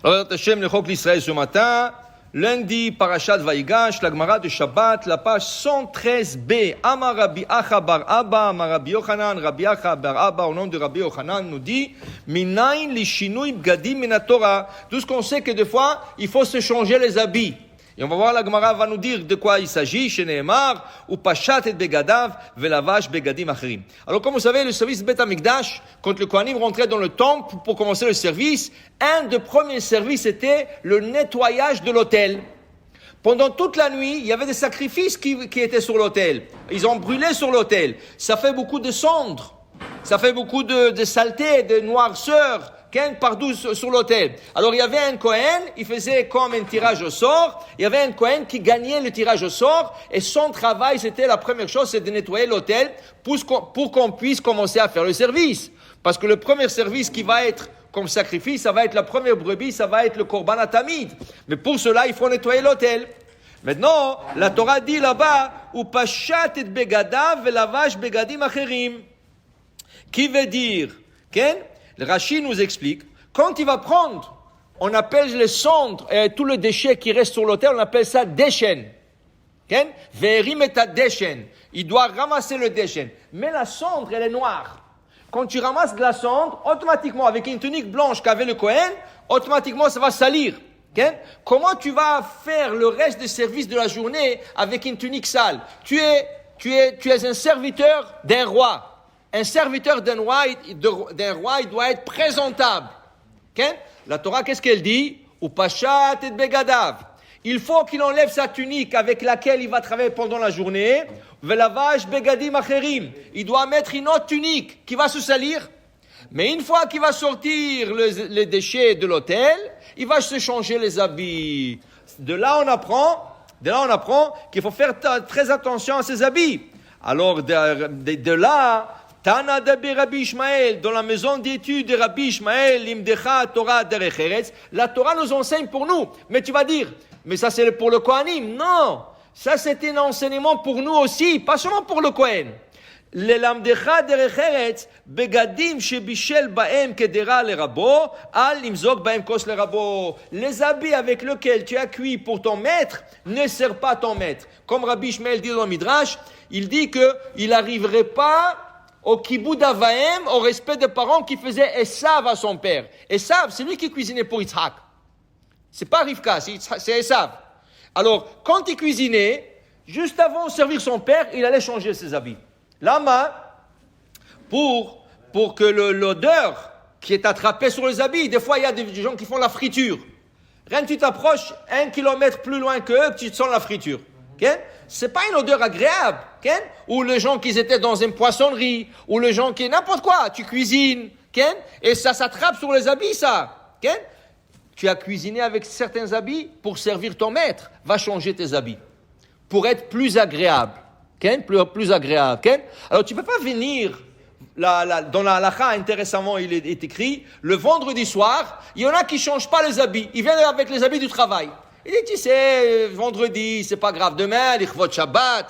Alors, Hachem, le Chok l'Israël ce matin, lundi, Parashat Vaïgash, la Gemara de Shabbat, la page 113b. Amar Rabbi Acha bar Abba, Amar Rabbi Yochanan, Rabbi Acha bar Abba, au nom de Rabbi Yochanan, nous dit, Minayin li shinui bgadim min Torah. Tout ce qu'on sait que des fois, il faut se changer les habits. Et on va voir, la Gemara va nous dire de quoi il s'agit, chez Nehemar, ou Pachat et Begadav, Velavash Begadim Acherim. Alors, comme vous savez, le service Bet Amikdash, quand le Kohanim rentrait dans le temple pour commencer le service, un des premiers services était le nettoyage de l'autel. Pendant toute la nuit, il y avait des sacrifices qui étaient sur l'autel. Ils ont brûlé sur l'autel. Ça fait beaucoup de cendres. Ça fait beaucoup de saleté, de noirceur, partout sur l'autel. Alors il y avait un Kohen, il faisait comme un tirage au sort. Il y avait un Kohen qui gagnait le tirage au sort. Et son travail, c'était la première chose, c'est de nettoyer l'autel pour qu'on puisse commencer à faire le service. Parce que le premier service qui va être comme sacrifice, ça va être la première brebis, ça va être le korban atamid. Mais pour cela, il faut nettoyer l'autel. Maintenant, la Torah dit là-bas, ou pachat et begadav velavash begadim acherim. Qui veut dire, le Rashi nous explique, quand il va prendre, on appelle les cendres et tout le déchet qui reste sur l'autel, on appelle ça deshen. Ve'erim et deshen. Il doit ramasser le deshen. Mais la cendre, elle est noire. Quand tu ramasses de la cendre, automatiquement, avec une tunique blanche qu'avait le Kohen, automatiquement, ça va salir. Comment tu vas faire le reste des services de la journée avec une tunique sale? Tu es un serviteur d'un roi. Un serviteur d'un roi, il doit être présentable. La Torah, qu'est-ce qu'elle dit? Ou pachat et begadav. Il faut qu'il enlève sa tunique avec laquelle il va travailler pendant la journée. Velavash begadim acherim. Il doit mettre une autre tunique qui va se salir. Mais une fois qu'il va sortir les déchets de l'autel, il va se changer les habits. De là, on apprend qu'il faut faire très attention à ses habits. Alors, de là, Tana de Rabbi Ishmael, dans la maison d'études de Rabbi Ishmael, Imdecha Torah derech eretz, la Torah nous enseigne pour nous. Mais tu vas dire, mais ça c'est pour le Kohanim. Non, ça c'est un enseignement pour nous aussi, pas seulement pour le Kohen. L'Amdecha derech eretz, begadim shebishel baem kedera le rabo, al imzok baem kos le rabo. Les habits avec lesquels tu as cuit pour ton maître ne servent pas ton maître. Comme Rabbi Ishmael dit dans le Midrash, il dit qu'il n'arriverait pas au kiboud avaim, au respect des parents qui faisaient Esav à son père. Esav, c'est lui qui cuisinait pour Yitzhak. C'est pas Rivka, c'est Esav. Alors, quand il cuisinait, juste avant de servir son père, il allait changer ses habits. Lama, pour que l'odeur qui est attrapée sur les habits, des fois il y a des gens qui font la friture. Rien que tu t'approches 1 kilomètre plus loin qu'eux, tu sens la friture. C'est pas une odeur agréable, ou les gens qui étaient dans une poissonnerie, ou les gens qui, n'importe quoi, tu cuisines, et ça s'attrape sur les habits, ça, tu as cuisiné avec certains habits pour servir ton maître, va changer tes habits, pour être plus agréable, plus agréable, alors tu peux pas venir, dans la halakha, intéressamment, il est écrit, le vendredi soir, il y en a qui changent pas les habits, ils viennent avec les habits du travail. Il dit, tu sais, vendredi, c'est pas grave. Demain, l'Ichvot Shabbat.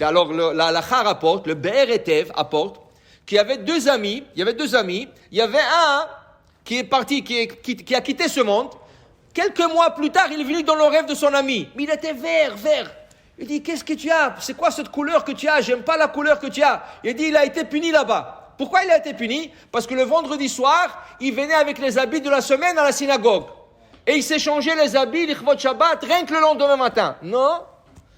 Alors, la halakha rapporte, le Be'er Etev apporte, qu'il y avait deux amis. Il y avait un qui est parti, qui a quitté ce monde. Quelques mois plus tard, il est venu dans le rêve de son ami. Mais il était vert. Il dit, qu'est-ce que tu as? C'est quoi cette couleur que tu as? J'aime pas la couleur que tu as. Il dit, il a été puni là-bas. Pourquoi il a été puni? Parce que le vendredi soir, il venait avec les habits de la semaine à la synagogue. Et il s'est changé les habits, l'Ichvot Shabbat, rien que le lendemain matin. Non,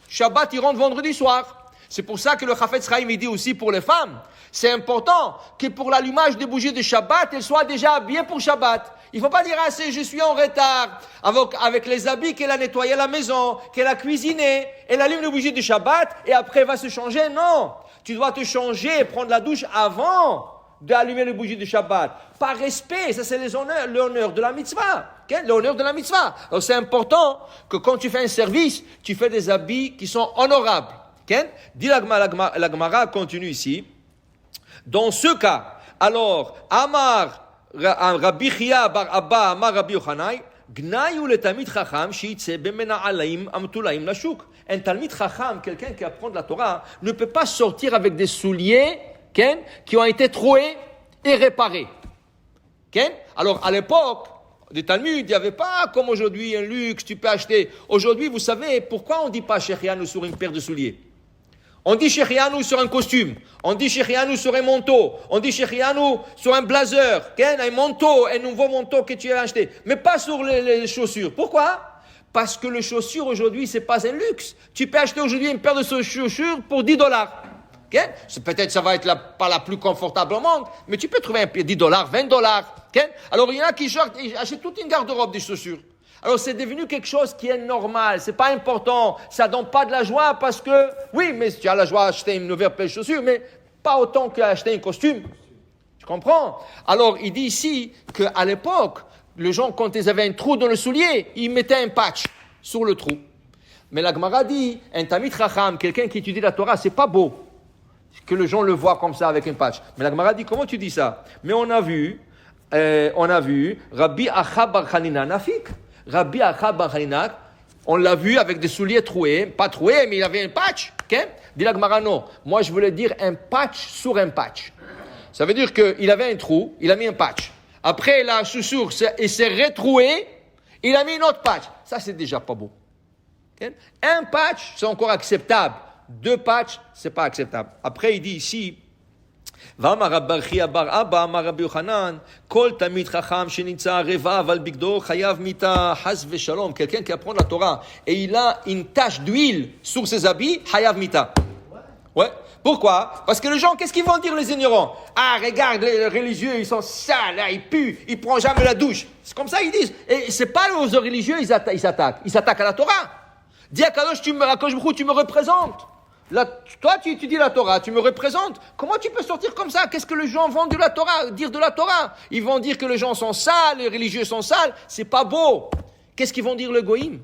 Shabbat, il rentre vendredi soir. C'est pour ça que le Chafetz Chaim, il dit aussi pour les femmes, c'est important que pour l'allumage des bougies de Shabbat, elles soient déjà habillées pour Shabbat. Il ne faut pas dire, je suis en retard, avec les habits qu'elle a nettoyé à la maison, qu'elle a cuisiné, elle allume les bougies de Shabbat, et après elle va se changer. Non, tu dois te changer et prendre la douche avant d'allumer les bougies de Shabbat. Par respect, ça c'est l'honneur de la mitzvah. L'honneur de la mitzvah. Donc c'est important que quand tu fais un service, tu fais des habits qui sont honorables. Dit la Gemara continue ici. Dans ce cas, alors, Amar Rabbi Chia bar Abba, Amar Rabbi Yochanan, Gnayu le Talmid Chacham, Sheitze bemena'alaim amtulaim lashuk. Un Talmid Chacham, quelqu'un qui apprend de la Torah, ne peut pas sortir avec des souliers qui ont été troués et réparés. Alors, à l'époque, Des Talmuds, il n'y avait pas comme aujourd'hui un luxe, tu peux acheter. Aujourd'hui, vous savez, pourquoi on ne dit pas Shechianu sur une paire de souliers? On dit Shechianu sur un costume, on dit Shechianu sur un manteau, on dit Shechianu sur un blazer, un manteau, un nouveau manteau que tu as acheté, mais pas sur les chaussures. Pourquoi? Parce que les chaussures aujourd'hui, ce n'est pas un luxe. Tu peux acheter aujourd'hui une paire de chaussures pour $10. Peut-être ça va être pas la plus confortable au monde, mais tu peux trouver un $10, $20. Alors il y en a qui achètent toute une garde-robe des chaussures. Alors c'est devenu quelque chose qui est normal, c'est pas important, ça donne pas de la joie parce que, oui, mais tu as la joie d'acheter une nouvelle paire de chaussures, mais pas autant qu'acheter un costume. Tu comprends? Alors il dit ici qu'à l'époque, les gens, quand ils avaient un trou dans le soulier, ils mettaient un patch sur le trou. Mais la Gemara dit, un Talmid Chacham, quelqu'un qui étudie la Torah, c'est pas beau que les gens le voient comme ça avec un patch. Mais la Gemara dit, comment tu dis ça? Mais on a vu Rabbi Acha bar Hanina Nafik. Rabbi Acha bar Hanina, on l'a vu avec des souliers troués, pas troués, mais il avait un patch. Dit la Gemara, non. Moi, je voulais dire un patch sur un patch. Ça veut dire qu'il avait un trou, il a mis un patch. Après, la chaussure, il s'est retroué, il a mis une autre patch. Ça, c'est déjà pas beau. Un patch, c'est encore acceptable. 2 patchs, c'est pas acceptable. Après, il dit ici, quelqu'un qui apprend la Torah et il a une tache d'huile sur ses habits, chayav mita. Ouais. Pourquoi? Parce que les gens, qu'est-ce qu'ils vont dire les ignorants? Ah, regarde, les religieux, ils sont sales, là, ils puent, ils prennent jamais la douche. C'est comme ça ils disent. Et c'est pas aux religieux, ils s'attaquent. Ils s'attaquent à la Torah. Dis à Kadosh, tu me représentes. Là, toi, tu étudies la Torah, tu me représentes. Comment tu peux sortir comme ça? Qu'est-ce que les gens vont dire de la Torah? Ils vont dire que les gens sont sales, les religieux sont sales. C'est pas beau. Qu'est-ce qu'ils vont dire le goïm?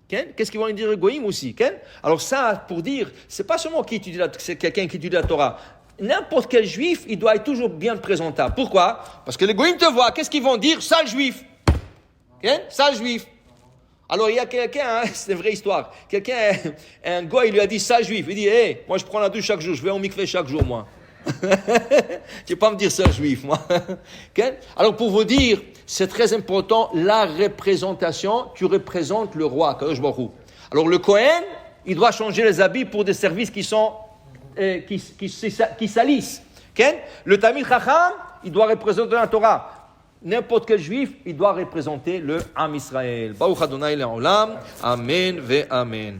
Qu'est-ce qu'ils vont dire le goïm aussi? Alors ça, pour dire, c'est pas seulement c'est quelqu'un qui étudie la Torah. N'importe quel juif, il doit être toujours bien présentable. Pourquoi? Parce que les goïm te voient. Qu'est-ce qu'ils vont dire? Sale juif. Sale juif. Alors il y a quelqu'un, c'est une vraie histoire. Un gars, il lui a dit sale juif. Il dit, moi je prends la douche chaque jour, je vais au mikvé chaque jour, moi. Tu peux pas me dire sale juif, moi. Alors pour vous dire, c'est très important, la représentation, tu représentes le roi, Kadosh Baruch Hu. Alors le Kohen, il doit changer les habits pour des services qui salissent. Le Talmid Chacham, il doit représenter la Torah. N'importe quel juif, il doit représenter le Am Israël. Baruch Adonai Le'olam. Amen ve Amen.